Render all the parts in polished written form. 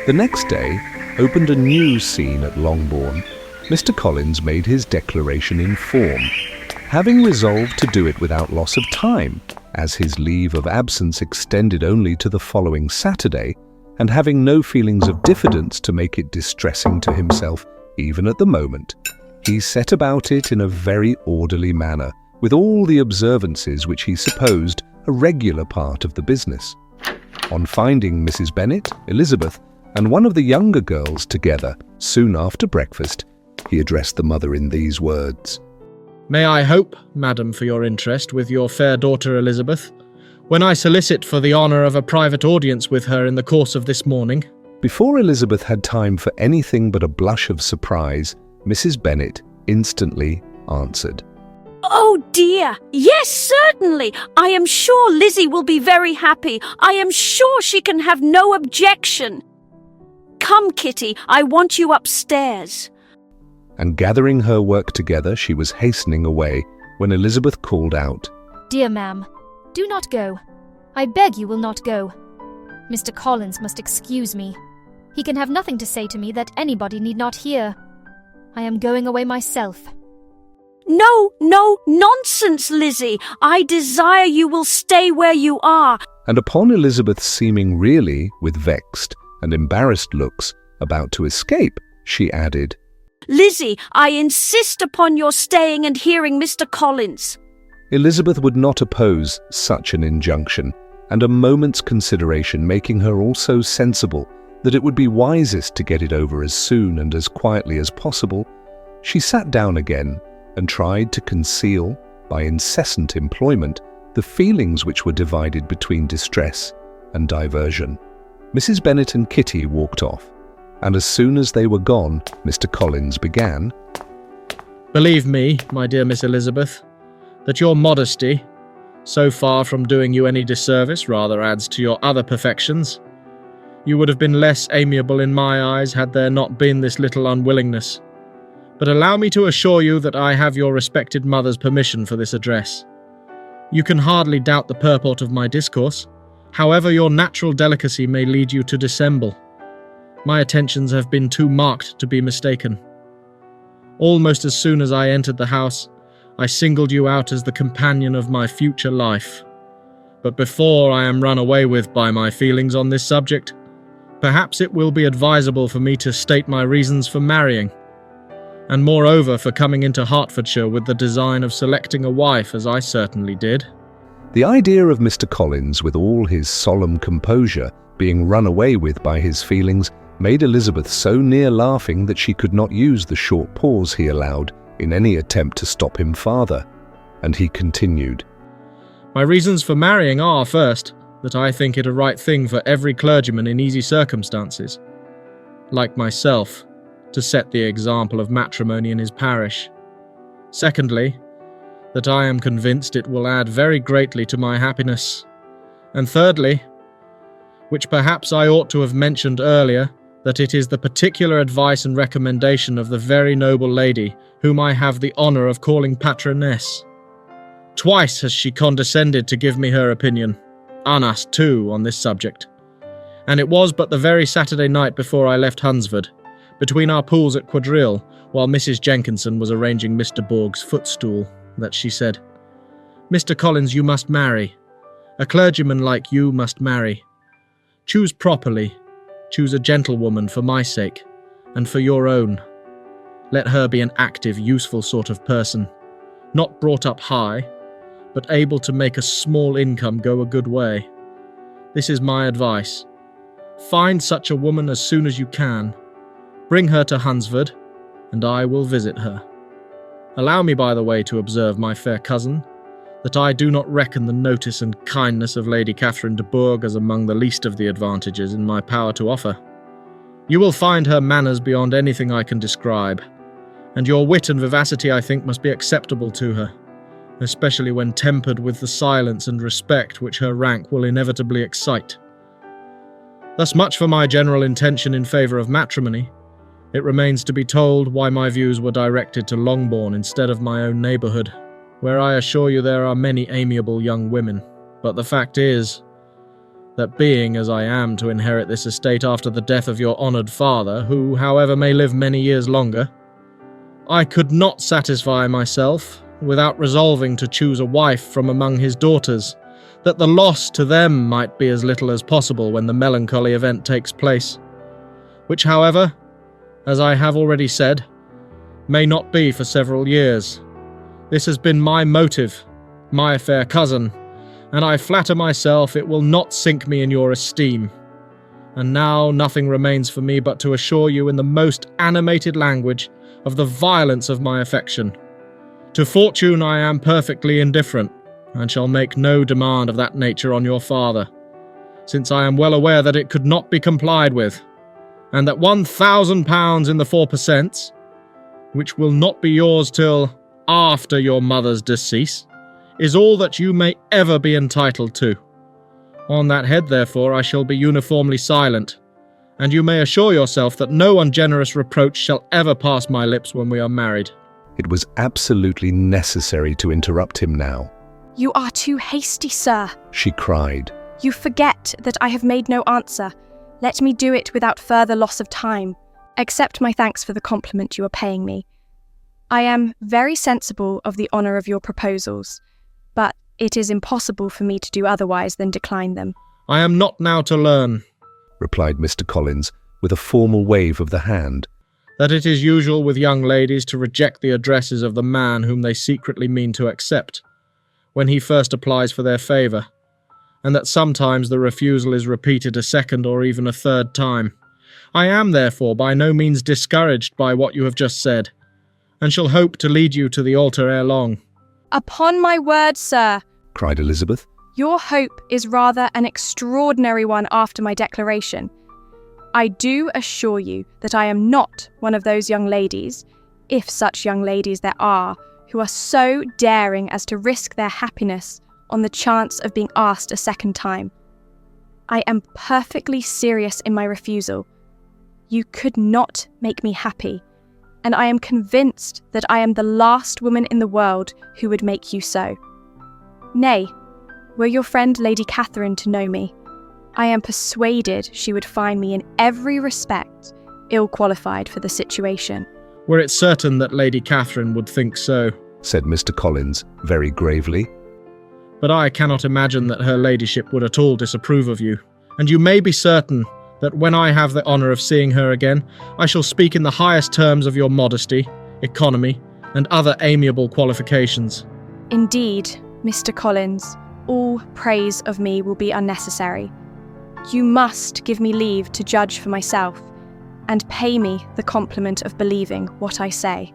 The next day opened a new scene at Longbourn. Mr. Collins made his declaration in form, having resolved to do it without loss of time, as his leave of absence extended only to the following Saturday, and having no feelings of diffidence to make it distressing to himself, even at the moment. He set about it in a very orderly manner, with all the observances which he supposed a regular part of the business. On finding Mrs. Bennet, Elizabeth, and one of the younger girls together soon after breakfast, he addressed the mother in these words. "May I hope, madam, for your interest with your fair daughter Elizabeth, when I solicit for the honour of a private audience with her in the course of this morning?" Before Elizabeth had time for anything but a blush of surprise, Mrs. Bennet instantly answered. "Oh dear, yes, certainly. I am sure Lizzie will be very happy. I am sure she can have no objection. Come, Kitty, I want you upstairs." And gathering her work together, she was hastening away when Elizabeth called out, "Dear ma'am, do not go. I beg you will not go. Mr. Collins must excuse me. He can have nothing to say to me that anybody need not hear. I am going away myself." No, nonsense, Lizzie. I desire you will stay where you are. And upon Elizabeth seeming really, with vexed and embarrassed looks, about to escape, she added, "Lizzie, I insist upon your staying and hearing Mr. Collins." Elizabeth would not oppose such an injunction, and a moment's consideration making her also sensible that it would be wisest to get it over as soon and as quietly as possible, she sat down again and tried to conceal, by incessant employment, the feelings which were divided between distress and diversion. Mrs. Bennet and Kitty walked off, and as soon as they were gone, Mr. Collins began, "Believe me, my dear Miss Elizabeth, that your modesty, so far from doing you any disservice, rather adds to your other perfections. You would have been less amiable in my eyes had there not been this little unwillingness. But allow me to assure you that I have your respected mother's permission for this address. You can hardly doubt the purport of my discourse, however your natural delicacy may lead you to dissemble. My attentions have been too marked to be mistaken. Almost as soon as I entered the house, I singled you out as the companion of my future life. But before I am run away with by my feelings on this subject, perhaps it will be advisable for me to state my reasons for marrying, and moreover for coming into Hertfordshire with the design of selecting a wife, as I certainly did." The idea of Mr. Collins, with all his solemn composure, being run away with by his feelings, made Elizabeth so near laughing that she could not use the short pause he allowed in any attempt to stop him farther, and he continued, "My reasons for marrying are, first, that I think it a right thing for every clergyman in easy circumstances, like myself, to set the example of matrimony in his parish. Secondly, that I am convinced it will add very greatly to my happiness. And thirdly, which perhaps I ought to have mentioned earlier, that it is the particular advice and recommendation of the very noble lady whom I have the honour of calling patroness. Twice has she condescended to give me her opinion, unasked too, on this subject. And it was but the very Saturday night before I left Hunsford, between our pools at Quadrille, while Mrs. Jenkinson was arranging Mr. Borg's footstool, that she said, 'Mr. Collins, you must marry. A clergyman like you must marry. Choose properly. Choose a gentlewoman for my sake, and for your own. Let her be an active, useful sort of person, not brought up high, but able to make a small income go a good way. This is my advice. Find such a woman as soon as you can. Bring her to Hunsford, and I will visit her. Allow me, by the way, to observe, my fair cousin, that I do not reckon the notice and kindness of Lady Catherine de Bourgh as among the least of the advantages in my power to offer. You will find her manners beyond anything I can describe, and your wit and vivacity, I think, must be acceptable to her, especially when tempered with the silence and respect which her rank will inevitably excite. Thus much for my general intention in favour of matrimony. It remains to be told why my views were directed to Longbourn instead of my own neighbourhood, where I assure you there are many amiable young women. But the fact is that being as I am to inherit this estate after the death of your honoured father, who, however, may live many years longer, I could not satisfy myself without resolving to choose a wife from among his daughters, that the loss to them might be as little as possible when the melancholy event takes place, which, however, as I have already said, may not be for several years. This has been my motive, my fair cousin, and I flatter myself it will not sink me in your esteem. And now nothing remains for me but to assure you in the most animated language of the violence of my affection. To fortune I am perfectly indifferent, and shall make no demand of that nature on your father, since I am well aware that it could not be complied with, and that £1,000 in the 4%, which will not be yours till after your mother's decease, is all that you may ever be entitled to. On that head, therefore, I shall be uniformly silent, and you may assure yourself that no ungenerous reproach shall ever pass my lips when we are married. It was absolutely necessary to interrupt him now. You are too hasty, sir. She cried. You forget that I have made no answer. Let me do it without further loss of time. Accept my thanks for the compliment you are paying me. I am very sensible of the honour of your proposals, but it is impossible for me to do otherwise than decline them. I am not now to learn, replied Mr. Collins, with a formal wave of the hand, that it is usual with young ladies to reject the addresses of the man whom they secretly mean to accept, when he first applies for their favour, and that sometimes the refusal is repeated a second or even a third time. I am, therefore, by no means discouraged by what you have just said, and shall hope to lead you to the altar ere long. Upon my word, sir, cried Elizabeth, your hope is rather an extraordinary one after my declaration. I do assure you that I am not one of those young ladies, if such young ladies there are, who are so daring as to risk their happiness on the chance of being asked a second time. I am perfectly serious in my refusal. You could not make me happy, and I am convinced that I am the last woman in the world who would make you so. Nay, were your friend Lady Catherine to know me, I am persuaded she would find me in every respect ill qualified for the situation. Were it certain that Lady Catherine would think so, said Mr. Collins, very gravely. But I cannot imagine that her ladyship would at all disapprove of you, and you may be certain that when I have the honour of seeing her again, I shall speak in the highest terms of your modesty, economy, and other amiable qualifications. Indeed, Mr. Collins, all praise of me will be unnecessary. You must give me leave to judge for myself, and pay me the compliment of believing what I say.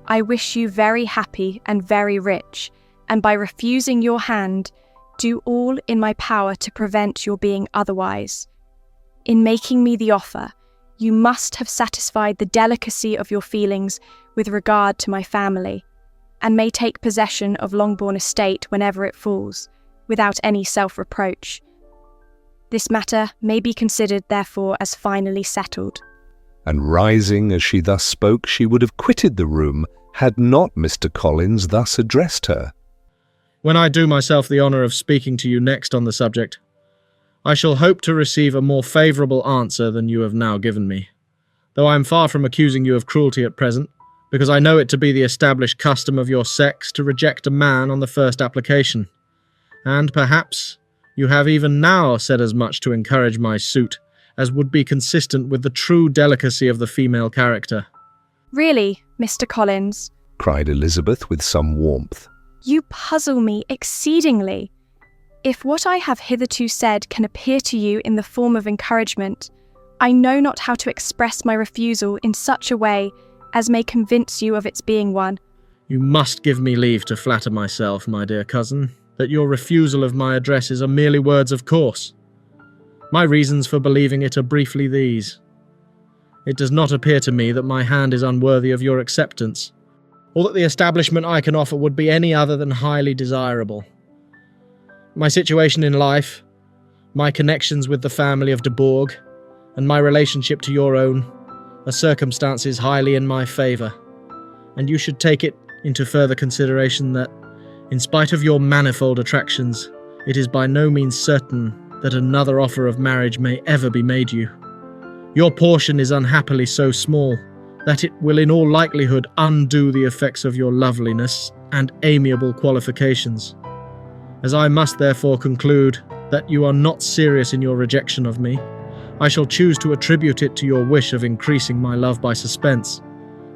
I wish you very happy and very rich, and by refusing your hand, do all in my power to prevent your being otherwise. In making me the offer, you must have satisfied the delicacy of your feelings with regard to my family, and may take possession of Longbourn estate whenever it falls, without any self-reproach. This matter may be considered, therefore, as finally settled. And rising as she thus spoke, she would have quitted the room, had not Mr. Collins thus addressed her. When I do myself the honour of speaking to you next on the subject, I shall hope to receive a more favourable answer than you have now given me, though I am far from accusing you of cruelty at present, because I know it to be the established custom of your sex to reject a man on the first application, and perhaps you have even now said as much to encourage my suit as would be consistent with the true delicacy of the female character. Really, Mr. Collins, cried Elizabeth with some warmth, you puzzle me exceedingly. If what I have hitherto said can appear to you in the form of encouragement, I know not how to express my refusal in such a way as may convince you of its being one. You must give me leave to flatter myself, my dear cousin, that your refusal of my addresses are merely words of course. My reasons for believing it are briefly these. It does not appear to me that my hand is unworthy of your acceptance, or that the establishment I can offer would be any other than highly desirable. My situation in life, my connections with the family of de Bourgh, and my relationship to your own are circumstances highly in my favour, and you should take it into further consideration that, in spite of your manifold attractions, it is by no means certain that another offer of marriage may ever be made you. Your portion is unhappily so small that it will in all likelihood undo the effects of your loveliness and amiable qualifications. As I must therefore conclude that you are not serious in your rejection of me, I shall choose to attribute it to your wish of increasing my love by suspense,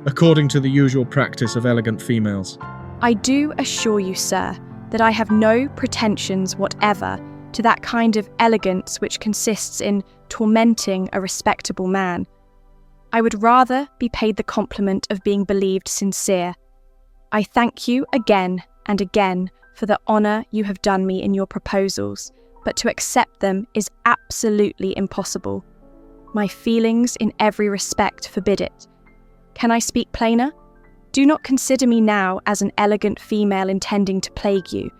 according to the usual practice of elegant females. I do assure you, sir, that I have no pretensions whatever to that kind of elegance which consists in tormenting a respectable man. I would rather be paid the compliment of being believed sincere. I thank you again and again for the honour you have done me in your proposals, but to accept them is absolutely impossible. My feelings in every respect forbid it. Can I speak plainer? Do not consider me now as an elegant female intending to plague you,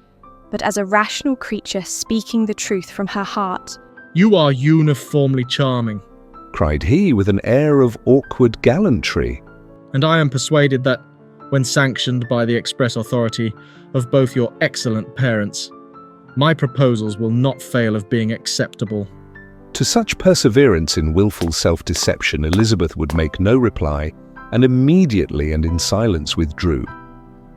but as a rational creature speaking the truth from her heart. You are uniformly charming, cried he with an air of awkward gallantry. and I am persuaded that, when sanctioned by the express authority of both your excellent parents, my proposals will not fail of being acceptable. To such perseverance in wilful self-deception, Elizabeth would make no reply, and immediately and in silence withdrew,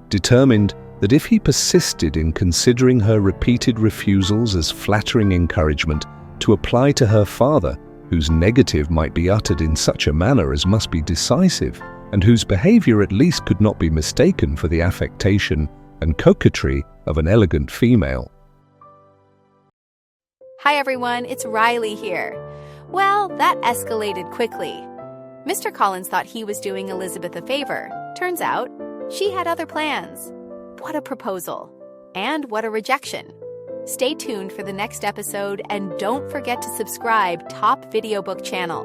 determined that if he persisted in considering her repeated refusals as flattering encouragement to apply to her father, whose negative might be uttered in such a manner as must be decisive, and whose behaviour at least could not be mistaken for the affectation and coquetry of an elegant female. Hi everyone, it's Riley here. Well, that escalated quickly. Mr. Collins thought he was doing Elizabeth a favor. Turns out, she had other plans. What a proposal. And what a rejection. Stay tuned for the next episode and don't forget to subscribe Top Video Book channel.